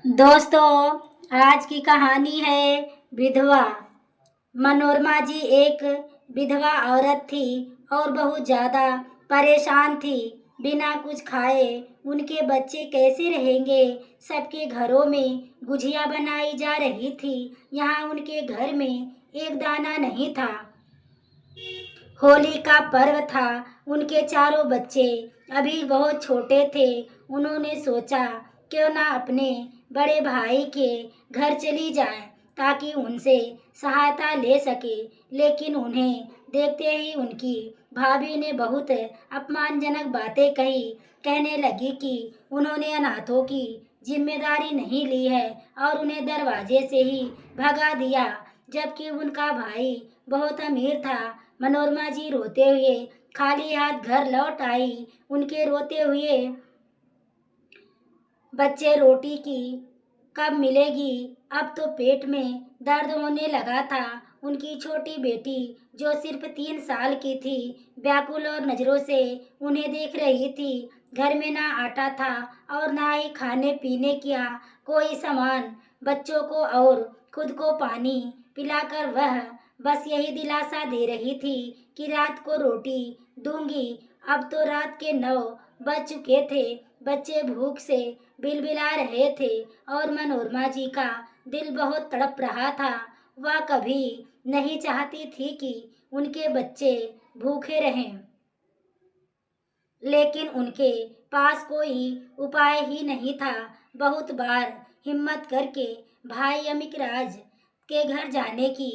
दोस्तों, आज की कहानी है विधवा। मनोरमा जी एक विधवा औरत थी और बहुत ज़्यादा परेशान थी। बिना कुछ खाए उनके बच्चे कैसे रहेंगे। सबके घरों में गुजिया बनाई जा रही थी, यहाँ उनके घर में एक दाना नहीं था। होली का पर्व था। उनके चारों बच्चे अभी बहुत छोटे थे। उन्होंने सोचा क्यों ना अपने बड़े भाई के घर चली जाए ताकि उनसे सहायता ले सके। लेकिन उन्हें देखते ही उनकी भाभी ने बहुत अपमानजनक बातें कही। कहने लगी कि उन्होंने अनाथों की जिम्मेदारी नहीं ली है और उन्हें दरवाजे से ही भगा दिया, जबकि उनका भाई बहुत अमीर था। मनोरमा जी रोते हुए खाली हाथ घर लौट आई। उनके रोते हुए बच्चे रोटी की कब मिलेगी, अब तो पेट में दर्द होने लगा था। उनकी छोटी बेटी जो सिर्फ 3 साल की थी, व्याकुल और नज़रों से उन्हें देख रही थी। घर में ना आटा था और ना ही खाने पीने का कोई सामान। बच्चों को और खुद को पानी पिलाकर वह बस यही दिलासा दे रही थी कि रात को रोटी दूंगी। अब तो रात के 9 बज चुके थे। बच्चे भूख से बिलबिला रहे थे और मनोरमा जी का दिल बहुत तड़प रहा था। वह कभी नहीं चाहती थी कि उनके बच्चे भूखे रहें, लेकिन उनके पास कोई उपाय ही नहीं था। बहुत बार हिम्मत करके भाई अमिकराज के घर जाने की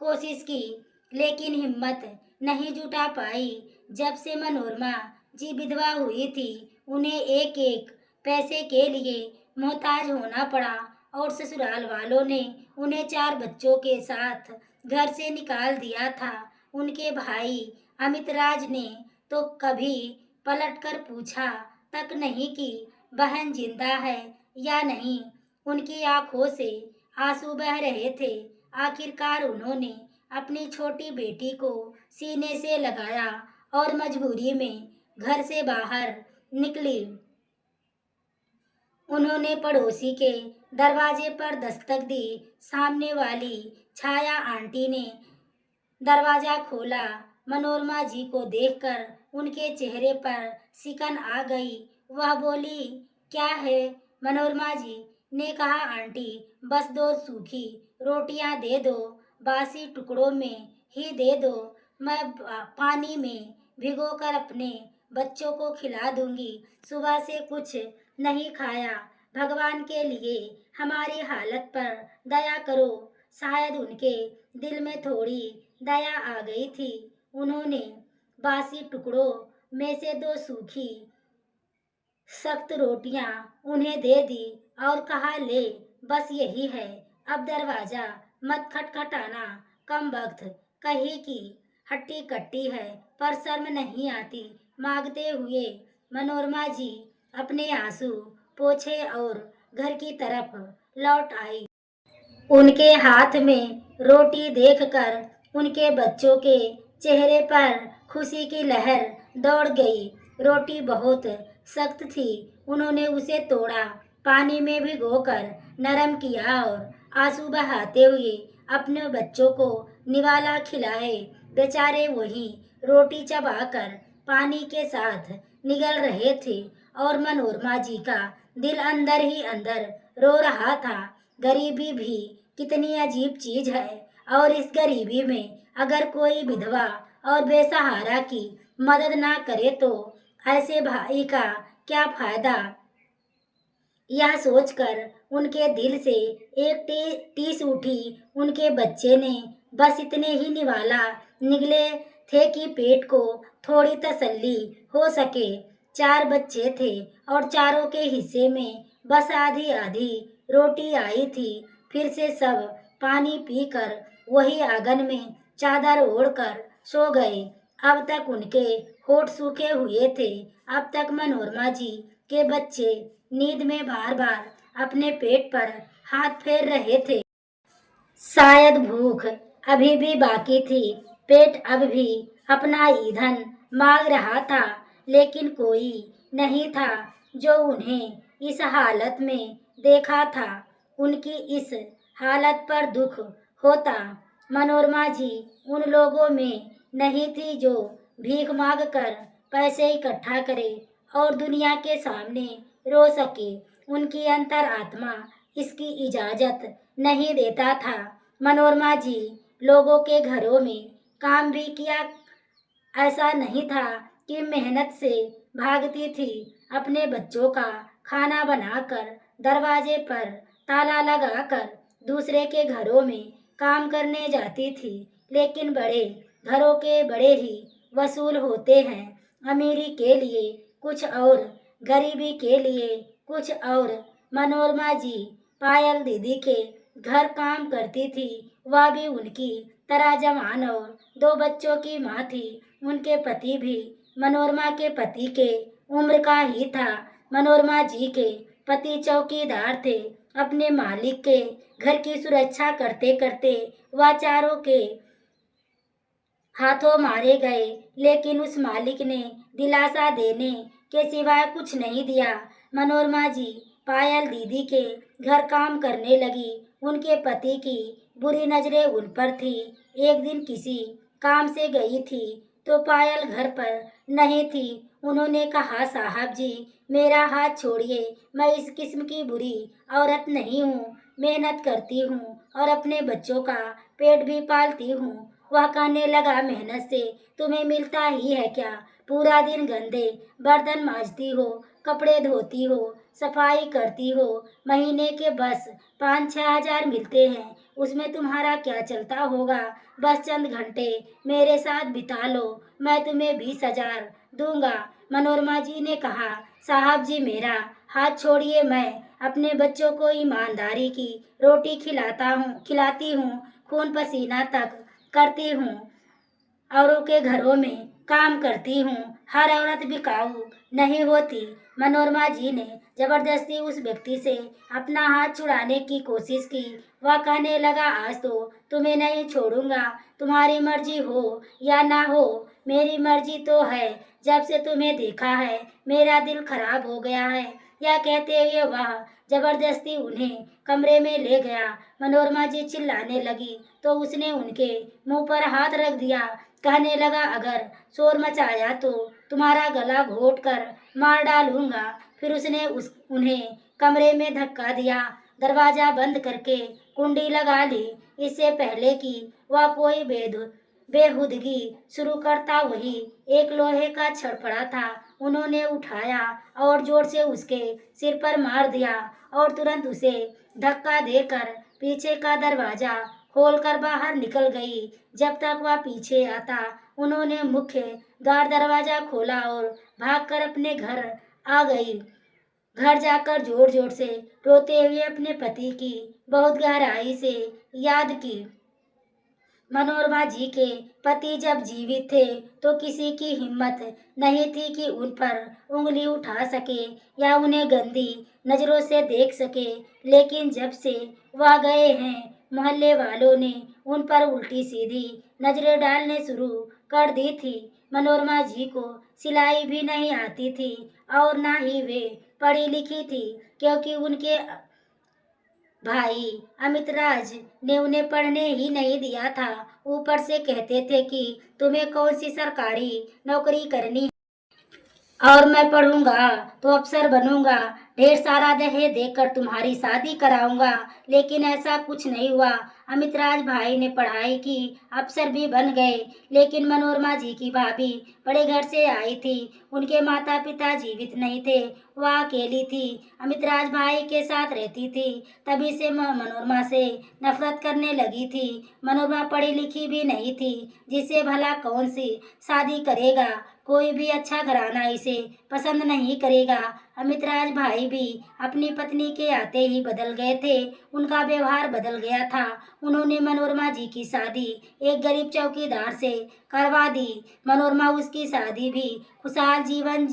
कोशिश की, लेकिन हिम्मत नहीं जुटा पाई। जब से मनोरमा जी विधवा हुई थी, उन्हें एक एक पैसे के लिए मोहताज होना पड़ा और ससुराल वालों ने उन्हें 4 बच्चों के साथ घर से निकाल दिया था। उनके भाई अमितराज ने तो कभी पलटकर पूछा तक नहीं कि बहन जिंदा है या नहीं। उनकी आंखों से आंसू बह रहे थे। आखिरकार उन्होंने अपनी छोटी बेटी को सीने से लगाया और मजबूरी में घर से बाहर निकली। उन्होंने पड़ोसी के दरवाजे पर दस्तक दी। सामने वाली छाया आंटी ने दरवाजा खोला। मनोरमा जी को देखकर उनके चेहरे पर सिकन आ गई। वह बोली, क्या है? मनोरमा जी ने कहा, आंटी बस 2 सूखी रोटियां दे दो, बासी टुकड़ों में ही दे दो। मैं पानी में भिगोकर अपने बच्चों को खिला दूंगी। सुबह से कुछ नहीं खाया। भगवान के लिए हमारी हालत पर दया करो। शायद उनके दिल में थोड़ी दया आ गई थी। उन्होंने बासी टुकड़ों में से 2 सूखी सख्त रोटियां उन्हें दे दी और कहा, ले बस यही है, अब दरवाजा मत खटखटाना। कम वक्त कही की हट्टी कट्टी है पर शर्म नहीं आती मांगते हुए। मनोरमा जी अपने आंसू पोंछे और घर की तरफ लौट आई। उनके हाथ में रोटी देखकर उनके बच्चों के चेहरे पर खुशी की लहर दौड़ गई। रोटी बहुत सख्त थी। उन्होंने उसे तोड़ा, पानी में भिगोकर नरम किया और आंसू बहाते हुए अपने बच्चों को निवाला खिलाए। बेचारे वही रोटी चबाकर पानी के साथ निगल रहे थे और मनोरमा जी का दिल अंदर ही अंदर रो रहा था। गरीबी भी कितनी अजीब चीज है, और इस गरीबी में अगर कोई विधवा और बेसहारा की मदद ना करे तो ऐसे भाई का क्या फायदा। यह सोचकर उनके दिल से एक टीस उठी। उनके बच्चे ने बस इतने ही निवाला निगले थे कि पेट को थोड़ी तसल्ली हो सके। 4 बच्चे थे और चारों के हिस्से में बस आधी आधी रोटी आई थी। फिर से सब पानी पीकर वही आंगन में चादर ओढ़कर सो गए। अब तक उनके होठ सूखे हुए थे। अब तक मनोरमा जी के बच्चे नींद में बार बार अपने पेट पर हाथ फेर रहे थे। शायद भूख अभी भी बाकी थी। पेट अब भी अपना ईंधन मांग रहा था, लेकिन कोई नहीं था जो उन्हें इस हालत में देखा था। उनकी इस हालत पर दुख होता। मनोरमा जी उन लोगों में नहीं थी जो भीख मांग कर पैसे इकट्ठा करे और दुनिया के सामने रो सके। उनकी अंतर आत्मा इसकी इजाजत नहीं देता था। मनोरमा जी लोगों के घरों में काम भी किया। ऐसा नहीं था कि मेहनत से भागती थी। अपने बच्चों का खाना बनाकर दरवाजे पर ताला लगाकर दूसरे के घरों में काम करने जाती थी। लेकिन बड़े घरों के बड़े ही वसूल होते हैं। अमीरी के लिए कुछ और, गरीबी के लिए कुछ और। मनोरमा जी पायल दीदी के घर काम करती थी। वह भी उनकी तरह जवान और दो बच्चों की माँ थी। उनके पति भी मनोरमा के पति के उम्र का ही था। मनोरमा जी के पति चौकीदार थे। अपने मालिक के घर की सुरक्षा करते करते वह चारों के हाथों मारे गए। लेकिन उस मालिक ने दिलासा देने के सिवाय कुछ नहीं दिया। मनोरमा जी पायल दीदी के घर काम करने लगी। उनके पति की बुरी नजरें उन पर थी। एक दिन किसी काम से गई थी तो पायल घर पर नहीं थी। उन्होंने कहा, साहब जी मेरा हाथ छोड़िए, मैं इस किस्म की बुरी औरत नहीं हूँ। मेहनत करती हूँ और अपने बच्चों का पेट भी पालती हूँ। वह कहने लगा, मेहनत से तुम्हें मिलता ही है क्या? पूरा दिन गंदे बर्तन मांजती हो, कपड़े धोती हो, सफाई करती हो। महीने के बस 5-6 हज़ार मिलते हैं। उसमें तुम्हारा क्या चलता होगा? बस चंद घंटे मेरे साथ बिता लो, मैं तुम्हें 20 हज़ार दूंगा। मनोरमा जी ने कहा, साहब जी मेरा हाथ छोड़िए, मैं अपने बच्चों को ईमानदारी की रोटी खिलाती हूँ, खून पसीना तक करती हूँ, औरों के घरों में काम करती हूँ। हर औरत बिकाऊ नहीं होती। मनोरमा जी ने जबरदस्ती उस व्यक्ति से अपना हाथ छुड़ाने की कोशिश की। वह कहने लगा, आज तो तुम्हें नहीं छोड़ूंगा, तुम्हारी मर्जी हो या ना हो, मेरी मर्जी तो है। जब से तुम्हें देखा है मेरा दिल खराब हो गया है। यह कहते हुए वह जबरदस्ती उन्हें कमरे में ले गया। मनोरमा जी चिल्लाने लगी तो उसने उनके मुंह पर हाथ रख दिया। कहने लगा, अगर शोर मचाया तो तुम्हारा गला घोट कर मार डालूंगा। फिर उसने उन्हें कमरे में धक्का दिया, दरवाजा बंद करके कुंडी लगा ली। इससे पहले कि वह कोई बेहुदगी शुरू करता, वही एक लोहे का छड़ पड़ा था, उन्होंने उठाया और जोर से उसके सिर पर मार दिया और तुरंत उसे धक्का देकर पीछे का दरवाजा खोलकर बाहर निकल गई। जब तक वह पीछे आता उन्होंने मुख्य द्वार दरवाजा खोला और भागकर अपने घर आ गई। घर जाकर जोर जोर से रोते हुए अपने पति की बहुत गहराई से याद की। मनोरमा जी के पति जब जीवित थे तो किसी की हिम्मत नहीं थी कि उन पर उंगली उठा सके या उन्हें गंदी नजरों से देख सके। लेकिन जब से वह गए हैं मोहल्ले वालों ने उन पर उल्टी सीधी नजरें डालने शुरू कर दी थी। मनोरमा जी को सिलाई भी नहीं आती थी और ना ही वे पढ़ी लिखी थी, क्योंकि उनके भाई अमितराज ने उन्हें पढ़ने ही नहीं दिया था। ऊपर से कहते थे कि तुम्हें कौन सी सरकारी नौकरी करनी और मैं पढ़ूंगा तो अफसर बनूंगा, ढेर सारा दहेज देकर तुम्हारी शादी कराऊंगा। लेकिन ऐसा कुछ नहीं हुआ। अमितराज भाई ने पढ़ाई की, अफसर भी बन गए। लेकिन मनोरमा जी की भाभी बड़े घर से आई थी, उनके माता पिता जीवित नहीं थे, वह अकेली थी। अमितराज भाई के साथ रहती थी, तभी से मनोरमा से नफरत करने लगी थी। मनोरमा पढ़ी लिखी भी नहीं थी, जिसे भला कौन सी शादी करेगा। कोई भी अच्छा घराना इसे पसंद नहीं करेगा। अमितराज भाई भी अपनी पत्नी के आते ही बदल गए थे, उनका व्यवहार बदल गया था। उन्होंने मनोरमा जी की शादी एक गरीब चौकीदार से करवा दी। मनोरमा उसकी शादी भी खुशहाल जीवन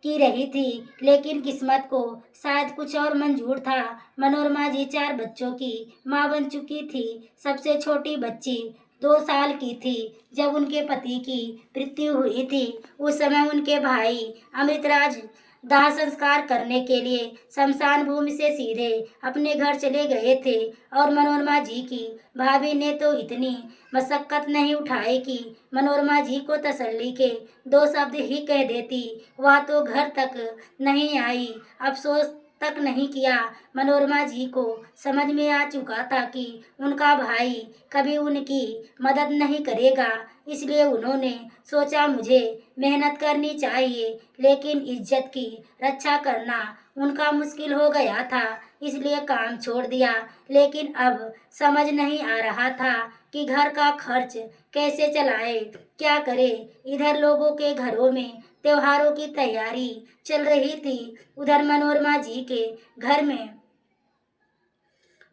की रही थी, लेकिन किस्मत को शायद कुछ और मंजूर था। मनोरमा जी 4 बच्चों की मां बन चुकी थी। सबसे छोटी बच्ची 2 साल की थी जब उनके पति की मृत्यु हुई थी। उस समय उनके भाई अमृतराज दाह संस्कार करने के लिए शमशान भूमि से सीधे अपने घर चले गए थे और मनोरमा जी की भाभी ने तो इतनी मशक्कत नहीं उठाई कि मनोरमा जी को तसल्ली के दो शब्द ही कह देती। वह तो घर तक नहीं आई, अफसोस तक नहीं किया। मनोरमा जी को समझ में आ चुका था कि उनका भाई कभी उनकी मदद नहीं करेगा, इसलिए उन्होंने सोचा मुझे मेहनत करनी चाहिए, लेकिन इज्जत की रक्षा करना उनका मुश्किल हो गया था, इसलिए काम छोड़ दिया। लेकिन अब समझ नहीं आ रहा था कि घर का खर्च कैसे चलाए, क्या करे। इधर लोगों के घरों में त्योहारों की तैयारी चल रही थी, उधर मनोरमा जी के घर में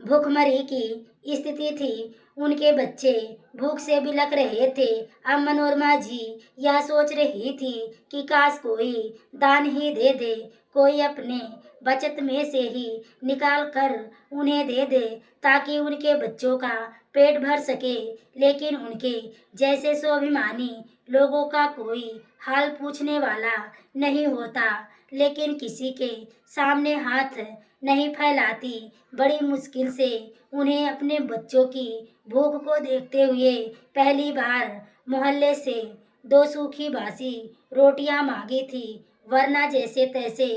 भूखमरी की स्थिति थी। उनके बच्चे भूख से बिलख रहे थे। अब मनोरमा जी यह सोच रही थी कि काश कोई दान ही दे दे, कोई अपने बचत में से ही निकाल कर उन्हें दे दे, ताकि उनके बच्चों का पेट भर सके। लेकिन उनके जैसे स्वाभिमानी लोगों का कोई हाल पूछने वाला नहीं होता। लेकिन किसी के सामने हाथ नहीं फैलाती। बड़ी मुश्किल से उन्हें अपने बच्चों की भूख को देखते हुए पहली बार मोहल्ले से दो सूखी बासी रोटियां मांगी थी, वरना जैसे तैसे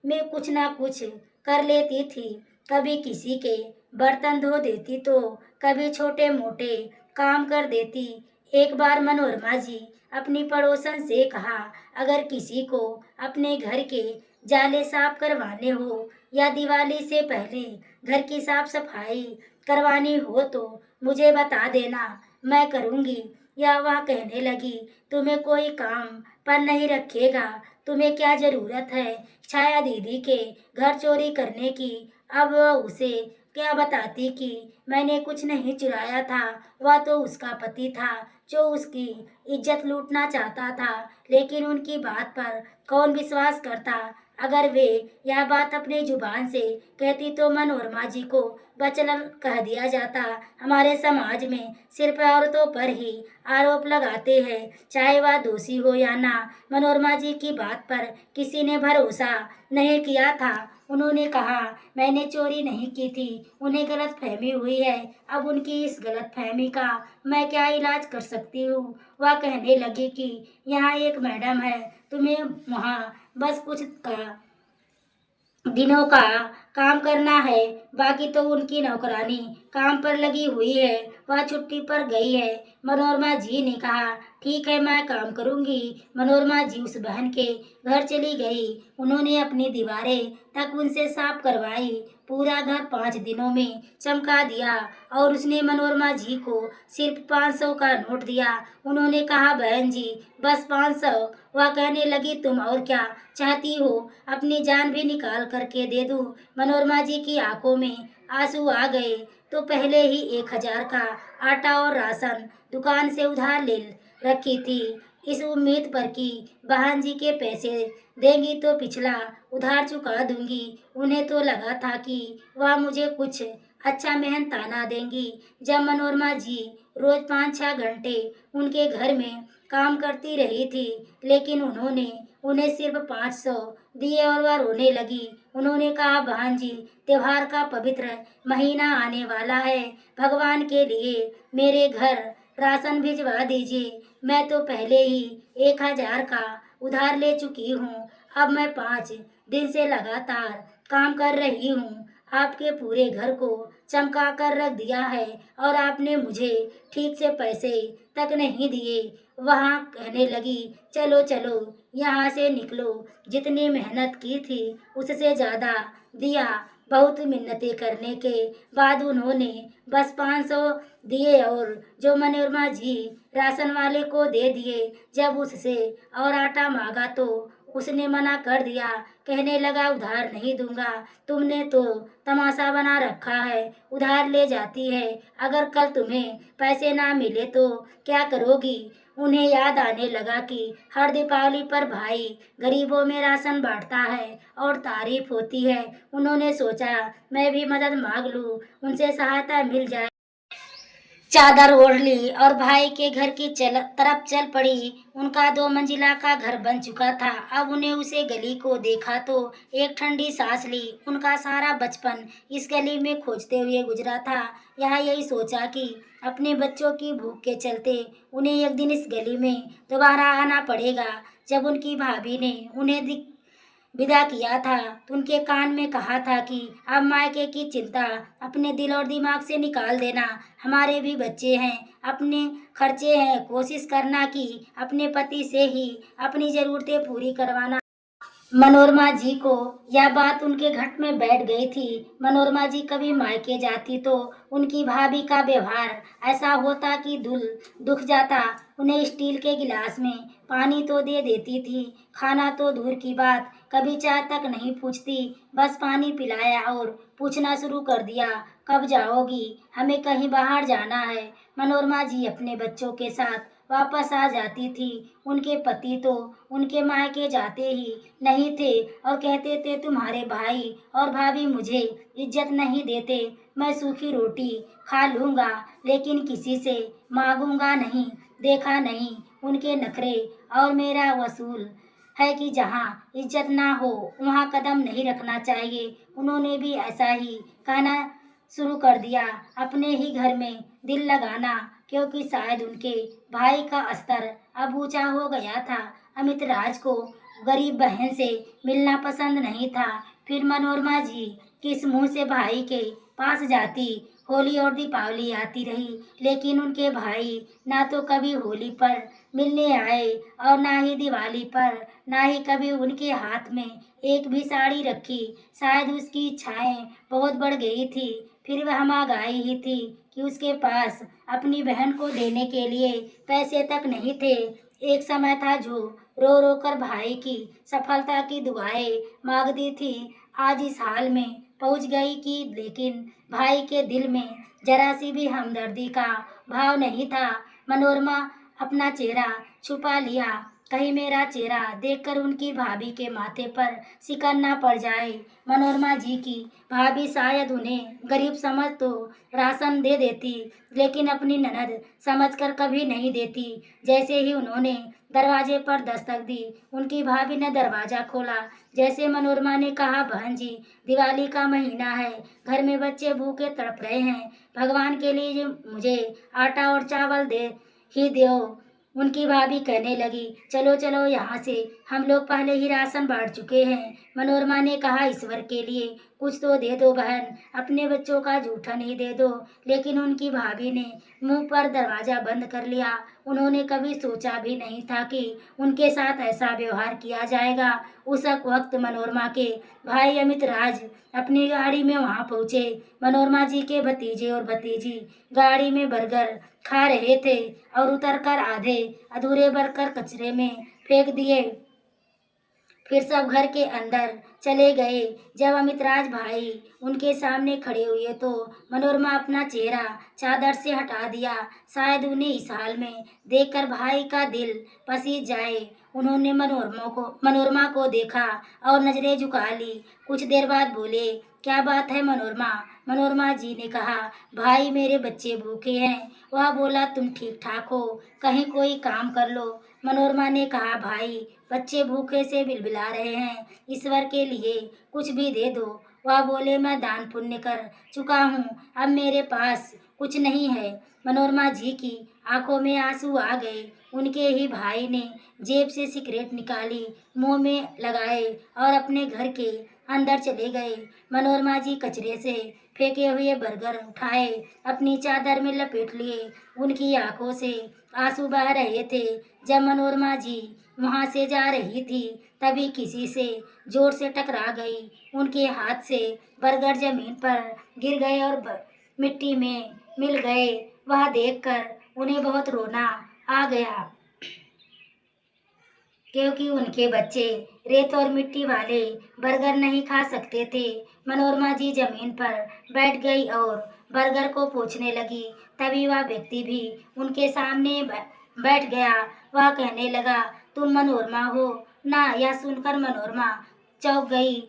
मैं कुछ ना कुछ कर लेती थी। कभी किसी के बर्तन धो देती तो कभी छोटे मोटे काम कर देती। एक बार मनोरमा जी अपनी पड़ोसन से कहा, अगर किसी को अपने घर के जाले साफ करवाने हो या दिवाली से पहले घर की साफ सफाई करवानी हो तो मुझे बता देना, मैं करूँगी। या वह कहने लगी, तुम्हें कोई काम पर नहीं रखेगा, तुम्हें क्या ज़रूरत है छाया दीदी के घर चोरी करने की। अब वह उसे क्या बताती कि मैंने कुछ नहीं चुराया था, वह तो उसका पति था जो उसकी इज्जत लूटना चाहता था। लेकिन उनकी बात पर कौन विश्वास करता। अगर वे यह बात अपनी जुबान से कहती तो मनोरमा जी को बचलन कह दिया जाता। हमारे समाज में सिर्फ औरतों पर ही आरोप लगाते हैं, चाहे वह दोषी हो या ना। मनोरमा जी की बात पर किसी ने भरोसा नहीं किया था। उन्होंने कहा, मैंने चोरी नहीं की थी, उन्हें गलतफहमी हुई है। अब उनकी इस गलतफहमी का मैं क्या इलाज कर सकती हूँ। वह कहने लगी कि यहाँ एक मैडम है, तुम्हें वहाँ बस कुछ दिनों का काम करना है, बाकी तो उनकी नौकरानी काम पर लगी हुई है, वह छुट्टी पर गई है। मनोरमा जी ने कहा, ठीक है मैं काम करूंगी। मनोरमा जी उस बहन के घर चली गई। उन्होंने अपनी दीवारें तक उनसे साफ करवाई, पूरा घर 5 दिनों में चमका दिया और उसने मनोरमा जी को सिर्फ 500 का नोट दिया। उन्होंने कहा, बहन जी बस 500। वह कहने लगी, तुम और क्या चाहती हो, अपनी जान भी निकाल करके दे दूं। मनोरमा जी की आंखों में आंसू आ गए। तो पहले ही 1000 का आटा और राशन दुकान से उधार ले रखी थी, इस उम्मीद पर कि बहन जी के पैसे देंगी तो पिछला उधार चुका दूंगी। उन्हें तो लगा था कि वह मुझे कुछ अच्छा मेहनताना देंगी। जब मनोरमा जी रोज 5-6 घंटे उनके घर में काम करती रही थी, लेकिन उन्होंने उन्हें सिर्फ 500 दिए और वह रोने लगी। उन्होंने कहा, बहन जी त्योहार का पवित्र महीना आने वाला है, भगवान के लिए मेरे घर राशन भिजवा दीजिए। मैं तो पहले ही 1000 का उधार ले चुकी हूँ। अब मैं 5 दिन से लगातार काम कर रही हूँ, आपके पूरे घर को चमका कर रख दिया है और आपने मुझे ठीक से पैसे तक नहीं दिए। वहाँ कहने लगी, चलो चलो यहाँ से निकलो, जितनी मेहनत की थी उससे ज़्यादा दिया। बहुत मिन्नतें करने के बाद उन्होंने बस 500 दिए और जो मनोरमा जी राशन वाले को दे दिए। जब उससे और आटा मांगा तो उसने मना कर दिया, कहने लगा, उधार नहीं दूंगा, तुमने तो तमाशा बना रखा है, उधार ले जाती है, अगर कल तुम्हें पैसे ना मिले तो क्या करोगी। उन्हें याद आने लगा कि हर दीपावली पर भाई गरीबों में राशन बांटता है और तारीफ होती है। उन्होंने सोचा मैं भी मदद मांग लूं, उनसे सहायता मिल जाए। चादर ओढ़ ली और भाई के घर की तरफ चल पड़ी। उनका 2 मंजिला का घर बन चुका था। अब उन्हें उसे गली को देखा तो एक ठंडी सांस ली। उनका सारा बचपन इस गली में खोजते हुए गुजरा था। यहाँ यही सोचा कि अपने बच्चों की भूख के चलते उन्हें एक दिन इस गली में दोबारा आना पड़ेगा। जब उनकी भाभी ने उन्हें विदा किया था तो उनके कान में कहा था कि अब मायके की चिंता अपने दिल और दिमाग से निकाल देना। हमारे भी बच्चे हैं, अपने खर्चे हैं, कोशिश करना कि अपने पति से ही अपनी ज़रूरतें पूरी करवाना। मनोरमा जी को यह बात उनके घट में बैठ गई थी। मनोरमा जी कभी मायके जाती तो उनकी भाभी का व्यवहार ऐसा होता कि दिल दुख जाता। उन्हें स्टील के गिलास में पानी तो दे देती थी, खाना तो दूर की बात, कभी चाय तक नहीं पूछती, बस पानी पिलाया और पूछना शुरू कर दिया, कब जाओगी, हमें कहीं बाहर जाना है। मनोरमा जी अपने बच्चों के साथ वापस आ जाती थी। उनके पति तो उनके मायके जाते ही नहीं थे और कहते थे तुम्हारे भाई और भाभी मुझे इज्जत नहीं देते। मैं सूखी रोटी खा लूँगा लेकिन किसी से मांगूंगा नहीं। देखा नहीं उनके नखरे। और मेरा वसूल है कि जहाँ इज्जत ना हो वहाँ कदम नहीं रखना चाहिए। उन्होंने भी ऐसा ही कहना शुरू कर दिया, अपने ही घर में दिल लगाना, क्योंकि शायद उनके भाई का स्तर अब ऊंचा हो गया था। अमित राज को गरीब बहन से मिलना पसंद नहीं था। फिर मनोरमा जी किस मुंह से भाई के पास जाती। होली और दीपावली आती रही लेकिन उनके भाई ना तो कभी होली पर मिलने आए और ना ही दिवाली पर, ना ही कभी उनके हाथ में एक भी साड़ी रखी। शायद उसकी इच्छाएं बहुत बढ़ गई थी। फिर वह महंगाई ही थी कि उसके पास अपनी बहन को देने के लिए पैसे तक नहीं थे। एक समय था जो रो रो कर भाई की सफलता की दुआएं मांगती थी। आज इस हाल में पहुंच गई कि लेकिन भाई के दिल में जरा सी भी हमदर्दी का भाव नहीं था। मनोरमा अपना चेहरा छुपा लिया, कहीं मेरा चेहरा देखकर उनकी भाभी के माथे पर सिकन ना पड़ जाए। मनोरमा जी की भाभी शायद उन्हें गरीब समझ तो राशन दे देती लेकिन अपनी ननद समझकर कभी नहीं देती। जैसे ही उन्होंने दरवाजे पर दस्तक दी उनकी भाभी ने दरवाजा खोला। जैसे मनोरमा ने कहा, बहन जी दिवाली का महीना है, घर में बच्चे भूखे तड़प रहे हैं, भगवान के लिए मुझे आटा और चावल दे ही दो। उनकी भाभी कहने लगी, चलो चलो यहाँ से, हम लोग पहले ही राशन बांट चुके हैं। मनोरमा ने कहा, ईश्वर के लिए कुछ तो दे दो बहन, अपने बच्चों का जूठन ही दे दो। लेकिन उनकी भाभी ने मुंह पर दरवाजा बंद कर लिया। उन्होंने कभी सोचा भी नहीं था कि उनके साथ ऐसा व्यवहार किया जाएगा। उस वक्त मनोरमा के भाई अमित राज अपनी गाड़ी में वहां पहुंचे। मनोरमा जी के भतीजे और भतीजी गाड़ी में बर्गर खा रहे थे और उतरकर आधे अधूरे बर्गर कचरे में फेंक दिए। फिर सब घर के अंदर चले गए। जब अमितराज भाई उनके सामने खड़े हुए तो मनोरमा अपना चेहरा चादर से हटा दिया। शायद उन्हें इस हाल में देखकर भाई का दिल पसीज जाए। उन्होंने मनोरमा को देखा और नजरें झुका ली। कुछ देर बाद बोले, क्या बात है मनोरमा? मनोरमा जी ने कहा, भाई मेरे बच्चे भूखे हैं। वह बोला, तुम ठीक ठाक हो, कहीं कोई काम कर लो। मनोरमा ने कहा, भाई बच्चे भूखे से बिलबिला रहे हैं, ईश्वर के लिए कुछ भी दे दो। वह बोले, मैं दान पुण्य कर चुका हूँ, अब मेरे पास कुछ नहीं है। मनोरमा जी की आंखों में आंसू आ गए। उनके ही भाई ने जेब से सिगरेट निकाली, मुंह में लगाए और अपने घर के अंदर चले गए। मनोरमा जी कचरे से फेंके हुए बर्गर उठाए, अपनी चादर में लपेट लिए। उनकी आंखों से आंसू बह रहे थे। जब मनोरमा जी वहां से जा रही थी तभी किसी से जोर से टकरा गई। उनके हाथ से बर्गर जमीन पर गिर गए और मिट्टी में मिल गए। वह देखकर उन्हें बहुत रोना आ गया, क्योंकि उनके बच्चे रेत और मिट्टी वाले बर्गर नहीं खा सकते थे। मनोरमा जी जमीन पर बैठ गई और बर्गर को पोंछने लगी। तभी वह व्यक्ति भी उनके सामने बैठ गया। वह कहने लगा, तुम मनोरमा हो ना? यह सुनकर मनोरमा चौंक गई,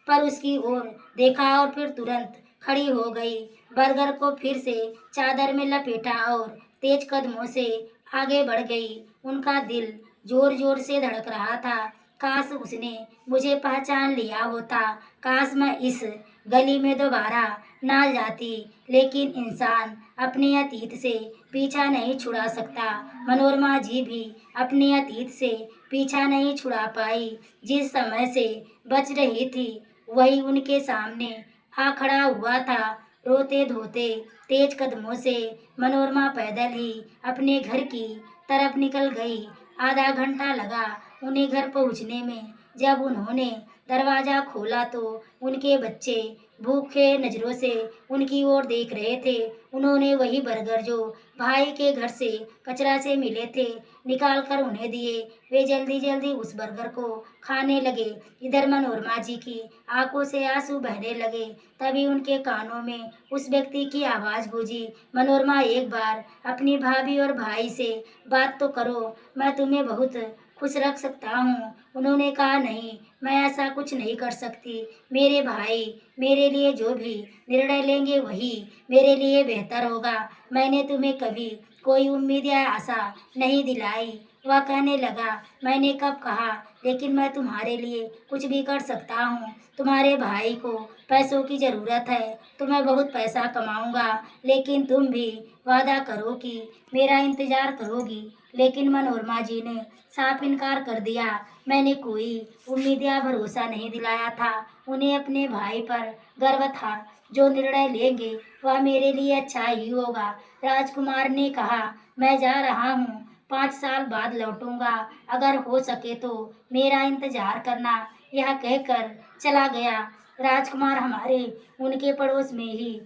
पर उसकी ओर देखा और फिर तुरंत खड़ी हो गई। बर्गर को फिर से चादर में लपेटा और तेज कदमों से आगे बढ़ गई। उनका दिल जोर जोर से धड़क रहा था। काश उसने मुझे पहचान लिया होता। काश मैं इस गली में दोबारा ना जाती। लेकिन इंसान अपने अतीत से पीछा नहीं छुड़ा सकता। मनोरमा जी भी अपने अतीत से पीछा नहीं छुड़ा पाई। जिस समय से बच रही थी वही उनके सामने आ खड़ा हुआ था। रोते धोते तेज कदमों से मनोरमा पैदल ही अपने घर की तरफ निकल गई। आधा घंटा लगा उन्हें घर पहुंचने में। जब उन्होंने दरवाज़ा खोला तो उनके बच्चे भूखे नज़रों से उनकी ओर देख रहे थे। उन्होंने वही बर्गर जो भाई के घर से कचरा से मिले थे निकाल कर उन्हें दिए। वे जल्दी जल्दी उस बर्गर को खाने लगे। इधर मनोरमा जी की आंखों से आंसू बहने लगे। तभी उनके कानों में उस व्यक्ति की आवाज़ गूंजी, मनोरमा एक बार अपनी भाभी और भाई से बात तो करो, मैं तुम्हें बहुत खुश रख सकता हूँ। उन्होंने कहा, नहीं, मैं ऐसा कुछ नहीं कर सकती। मेरे भाई मेरे लिए जो भी निर्णय लेंगे वही मेरे लिए बेहतर होगा। मैंने तुम्हें कभी कोई उम्मीद या आशा नहीं दिलाई। वह कहने लगा, मैंने कब कहा, लेकिन मैं तुम्हारे लिए कुछ भी कर सकता हूँ। तुम्हारे भाई को पैसों की ज़रूरत है तो मैं बहुत पैसा कमाऊँगा, लेकिन तुम भी वादा करो कि मेरा इंतज़ार करोगी। लेकिन मनोरमा जी ने साफ इनकार कर दिया। मैंने कोई उम्मीद या भरोसा नहीं दिलाया था। उन्हें अपने भाई पर गर्व था। जो निर्णय लेंगे वह मेरे लिए अच्छा ही होगा। राजकुमार ने कहा, मैं जा रहा हूँ, 5 साल बाद लौटूंगा। अगर हो सके तो मेरा इंतजार करना। यह कहकर चला गया। राजकुमार हमारे उनके पड़ोस में ही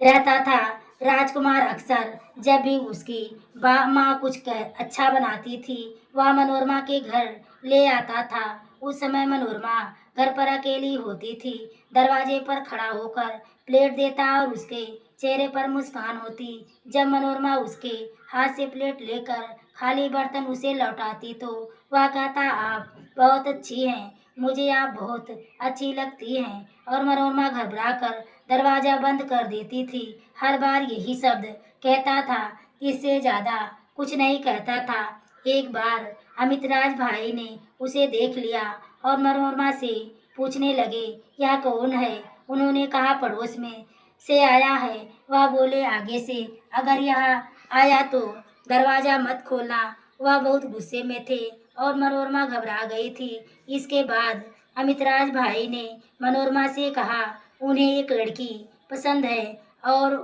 रहता था। राजकुमार अक्सर जब भी उसकी माँ कुछ अच्छा बनाती थी वह मनोरमा के घर ले आता था। उस समय मनोरमा घर पर अकेली होती थी। दरवाजे पर खड़ा होकर प्लेट देता और उसके चेहरे पर मुस्कान होती। जब मनोरमा उसके हाथ से प्लेट लेकर खाली बर्तन उसे लौटाती तो वह कहता, आप बहुत अच्छी हैं, मुझे आप बहुत अच्छी लगती हैं। और मनोरमा घबरा कर दरवाज़ा बंद कर देती थी। हर बार यही शब्द कहता था, इससे ज़्यादा कुछ नहीं कहता था। एक बार अमितराज भाई ने उसे देख लिया और मनोरमा से पूछने लगे, यह कौन है? उन्होंने कहा, पड़ोस में से आया है। वह बोले, आगे से अगर यह आया तो दरवाज़ा मत खोलना। वह बहुत गुस्से में थे और मनोरमा घबरा गई थी। इसके बाद अमितराज भाई ने मनोरमा से कहा, उन्हें एक लड़की पसंद है और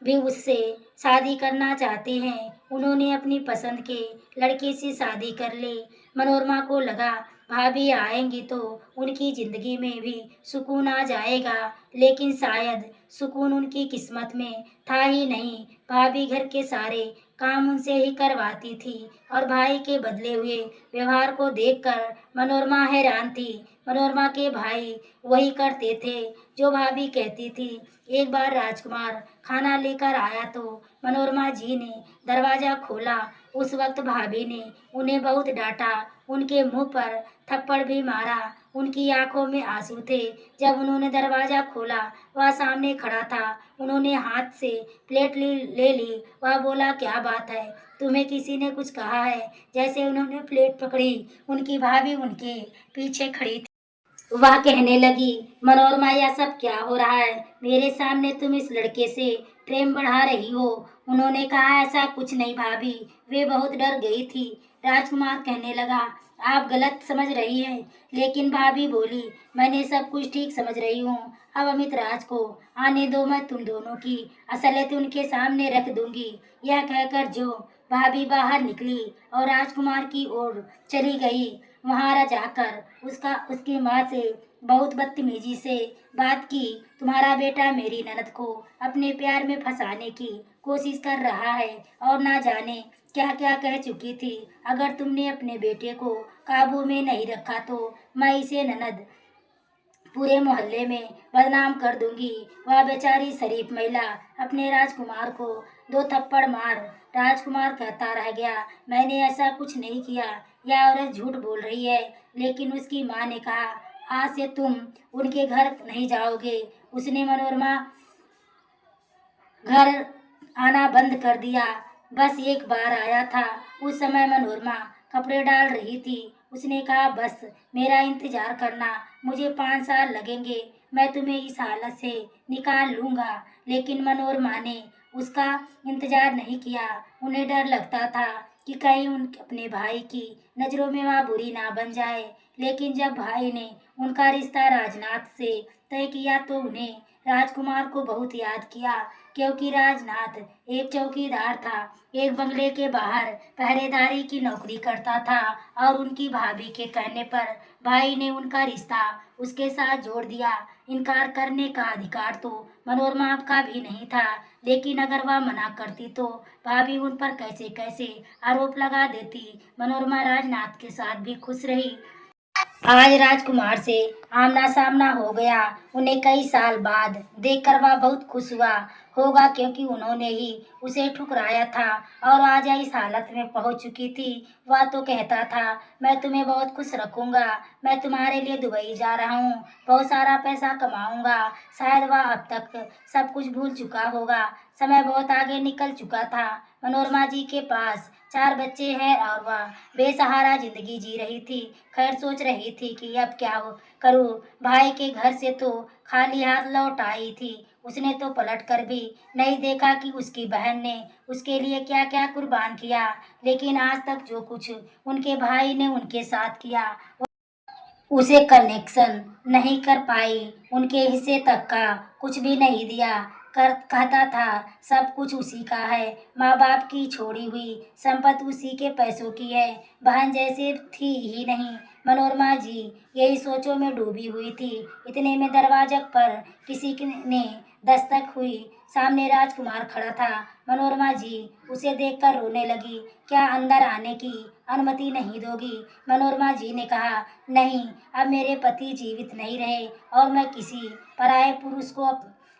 भी उससे शादी करना चाहते हैं। उन्होंने अपनी पसंद के लड़के से शादी कर ली। मनोरमा को लगा, भाभी आएंगी तो उनकी ज़िंदगी में भी सुकून आ जाएगा, लेकिन शायद सुकून उनकी किस्मत में था ही नहीं। भाभी घर के सारे काम उनसे ही करवाती थी और भाई के बदले हुए व्यवहार को देखकर मनोरमा हैरान थी। मनोरमा के भाई वही करते थे जो भाभी कहती थी। एक बार राजकुमार खाना लेकर आया तो मनोरमा जी ने दरवाज़ा खोला। उस वक्त भाभी ने उन्हें बहुत डांटा, उनके मुंह पर थप्पड़ भी मारा। उनकी आंखों में आंसू थे। जब उन्होंने दरवाज़ा खोला वह सामने खड़ा था। उन्होंने हाथ से प्लेट ले ली। वह बोला, क्या बात है, तुम्हें किसी ने कुछ कहा है? जैसे उन्होंने प्लेट पकड़ी उनकी भाभी उनके पीछे खड़ी थी। वह कहने लगी, मनोरमा यह सब क्या हो रहा है? मेरे सामने तुम इस लड़के से प्रेम बढ़ा रही हो। उन्होंने कहा, ऐसा कुछ नहीं भाभी, वे बहुत डर गई थी। राजकुमार कहने लगा, आप गलत समझ रही हैं। लेकिन भाभी बोली, मैंने सब कुछ ठीक समझ रही हूँ। अब अमित राज को आने दो, मैं तुम दोनों की असलियत उनके सामने रख दूंगी। यह कहकर जो भाभी बाहर निकली और राजकुमार की ओर चली गई। वहां जाकर उसकी माँ से बहुत बदतमीजी से बात की। तुम्हारा बेटा मेरी ननद को अपने प्यार में फंसाने की कोशिश कर रहा है और ना जाने क्या क्या कह चुकी थी। अगर तुमने अपने बेटे को काबू में नहीं रखा तो मैं इसे ननद पूरे मोहल्ले में बदनाम कर दूंगी। वह बेचारी शरीफ महिला अपने राजकुमार को 2 थप्पड़ मार। राजकुमार कहता रह गया, मैंने ऐसा कुछ नहीं किया, यह औरत झूठ बोल रही है। लेकिन उसकी माँ ने कहा, आज से तुम उनके घर नहीं जाओगे। उसने मनोरमा घर आना बंद कर दिया। बस एक बार आया था। उस समय मनोरमा कपड़े डाल रही थी। उसने कहा, बस मेरा इंतजार करना, मुझे 5 साल लगेंगे, मैं तुम्हें इस हालत से निकाल लूँगा। लेकिन मनोरमा ने उसका इंतजार नहीं किया। उन्हें डर लगता था कि कहीं उन अपने भाई की नज़रों में वह बुरी ना बन जाए। लेकिन जब भाई ने उनका रिश्ता राजनाथ से तय किया तो उन्हें राजकुमार को बहुत याद किया, क्योंकि राजनाथ एक चौकीदार था, एक बंगले के बाहर पहरेदारी की नौकरी करता था और उनकी भाभी के कहने पर भाई ने उनका रिश्ता उसके साथ जोड़ दिया। इनकार करने का अधिकार तो मनोरमा का भी नहीं था, लेकिन अगर वह मना करती तो भाभी उन पर कैसे कैसे आरोप लगा देती। मनोरमा राजनाथ के साथ भी खुश रही। आज राजकुमार से आमना सामना हो गया। उन्हें कई साल बाद देखकर वह बहुत खुश हुआ होगा, क्योंकि उन्होंने ही उसे ठुकराया था और आज इस हालत में पहुंच चुकी थी। वह तो कहता था, मैं तुम्हें बहुत खुश रखूंगा, मैं तुम्हारे लिए दुबई जा रहा हूँ, बहुत सारा पैसा कमाऊंगा। शायद वह अब तक सब कुछ भूल चुका होगा। समय बहुत आगे निकल चुका था। मनोरमा जी के पास 4 बच्चे हैं और वह बेसहारा जिंदगी जी रही थी। खैर सोच रही थी कि अब क्या करूं। भाई के घर से तो खाली हाथ लौट आई थी। उसने तो पलट कर भी नहीं देखा कि उसकी बहन ने उसके लिए क्या क्या कुर्बान किया। लेकिन आज तक जो कुछ उनके भाई ने उनके साथ किया, उसे कनेक्शन नहीं कर पाई। उनके हिस्से तक का कुछ भी नहीं दिया। कर कहता था सब कुछ उसी का है, माँ बाप की छोड़ी हुई संपत्ति उसी के पैसों की है, बहन जैसे थी ही नहीं। मनोरमा जी यही सोचों में डूबी हुई थी। इतने में दरवाजे पर ने दस्तक हुई। सामने राजकुमार खड़ा था। मनोरमा जी उसे देखकर रोने लगी। क्या अंदर आने की अनुमति नहीं दोगी? मनोरमा जी ने कहा, नहीं, अब मेरे पति जीवित नहीं रहे और मैं किसी पराये पुरुष को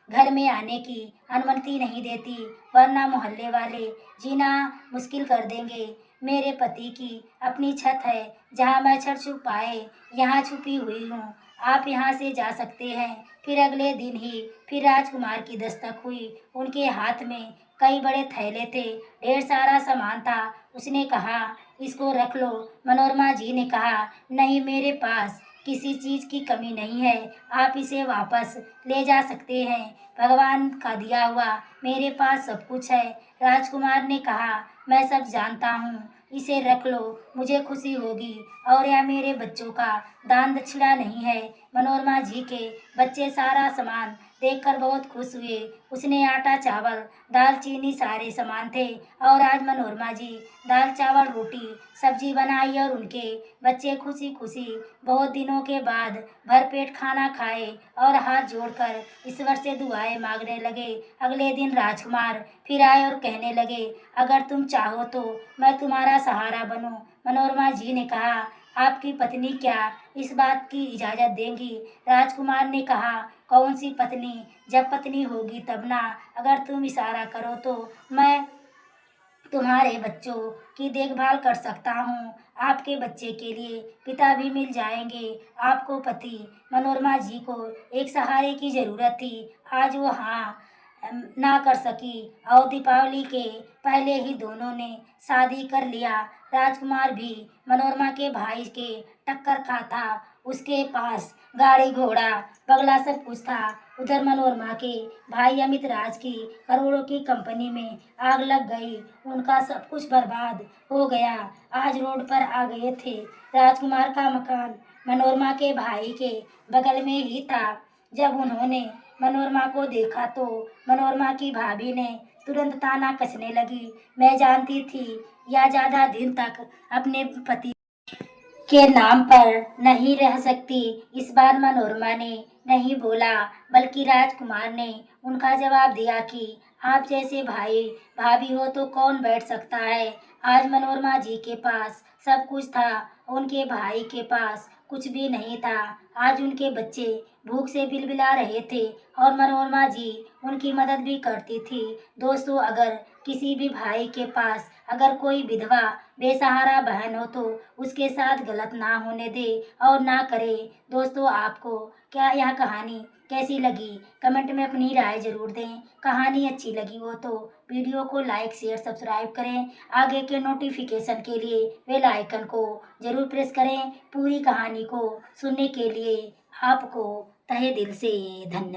घर में आने की अनुमति नहीं देती, वरना मोहल्ले वाले जीना मुश्किल कर देंगे। मेरे पति की अपनी छत है, जहाँ मैं छत छुप पाए यहाँ छुपी हुई हूँ। आप यहाँ से जा सकते हैं। फिर अगले दिन ही फिर राजकुमार की दस्तक हुई। उनके हाथ में कई बड़े थैले थे, ढेर सारा सामान था। उसने कहा, इसको रख लो। मनोरमा जी ने कहा, नहीं, मेरे पास किसी चीज की कमी नहीं है, आप इसे वापस ले जा सकते हैं, भगवान का दिया हुआ मेरे पास सब कुछ है। राजकुमार ने कहा, मैं सब जानता हूँ, इसे रख लो, मुझे खुशी होगी, और यह मेरे बच्चों का दान दक्षिणा नहीं है। मनोरमा जी के बच्चे सारा सामान देखकर बहुत खुश हुए। उसने आटा चावल दाल चीनी सारे सामान थे और आज मनोरमा जी दाल चावल रोटी सब्जी बनाई और उनके बच्चे खुशी खुशी बहुत दिनों के बाद भरपेट खाना खाए और हाथ जोड़कर ईश्वर से दुआएं मांगने लगे। अगले दिन राजकुमार फिर आए और कहने लगे, अगर तुम चाहो तो मैं तुम्हारा सहारा बनूं। मनोरमा जी ने कहा, आपकी पत्नी क्या इस बात की इजाजत देंगी? राजकुमार ने कहा, कौन सी पत्नी, जब पत्नी होगी तब ना। अगर तुम इशारा करो तो मैं तुम्हारे बच्चों की देखभाल कर सकता हूँ। आपके बच्चे के लिए पिता भी मिल जाएंगे। आपको पति। मनोरमा जी को एक सहारे की जरूरत थी। आज वो हाँ ना कर सकी और दीपावली के पहले ही दोनों ने शादी कर लिया। राजकुमार भी मनोरमा के भाई के टक्कर का था। उसके पास गाड़ी घोड़ा बंगला सब कुछ था। उधर मनोरमा के भाई अमित राज की करोड़ों की कंपनी में आग लग गई। उनका सब कुछ बर्बाद हो गया। आज रोड पर आ गए थे। राजकुमार का मकान मनोरमा के भाई के बगल में ही था। जब उन्होंने मनोरमा को देखा तो मनोरमा की भाभी ने तुरंत ताना कसने लगी। मैं जानती थी यह ज्यादा दिन तक अपने पति के नाम पर नहीं रह सकती। इस बार मनोरमा ने नहीं बोला, बल्कि राजकुमार ने उनका जवाब दिया कि आप जैसे भाई भाभी हो तो कौन बैठ सकता है। आज मनोरमा जी के पास सब कुछ था, उनके भाई के पास कुछ भी नहीं था। आज उनके बच्चे भूख से बिलबिला रहे थे और मनोरमा जी उनकी मदद भी करती थी। दोस्तों, अगर किसी भी भाई के पास अगर कोई विधवा बेसहारा बहन हो तो उसके साथ गलत ना होने दे और ना करे। दोस्तों, आपको क्या यह कहानी कैसी लगी? कमेंट में अपनी राय जरूर दें। कहानी अच्छी लगी हो तो वीडियो को लाइक शेयर सब्सक्राइब करें। आगे के नोटिफिकेशन के लिए बेल आइकन को जरूर प्रेस करें। पूरी कहानी को सुनने के लिए आपको तहे दिल से धन्यवाद।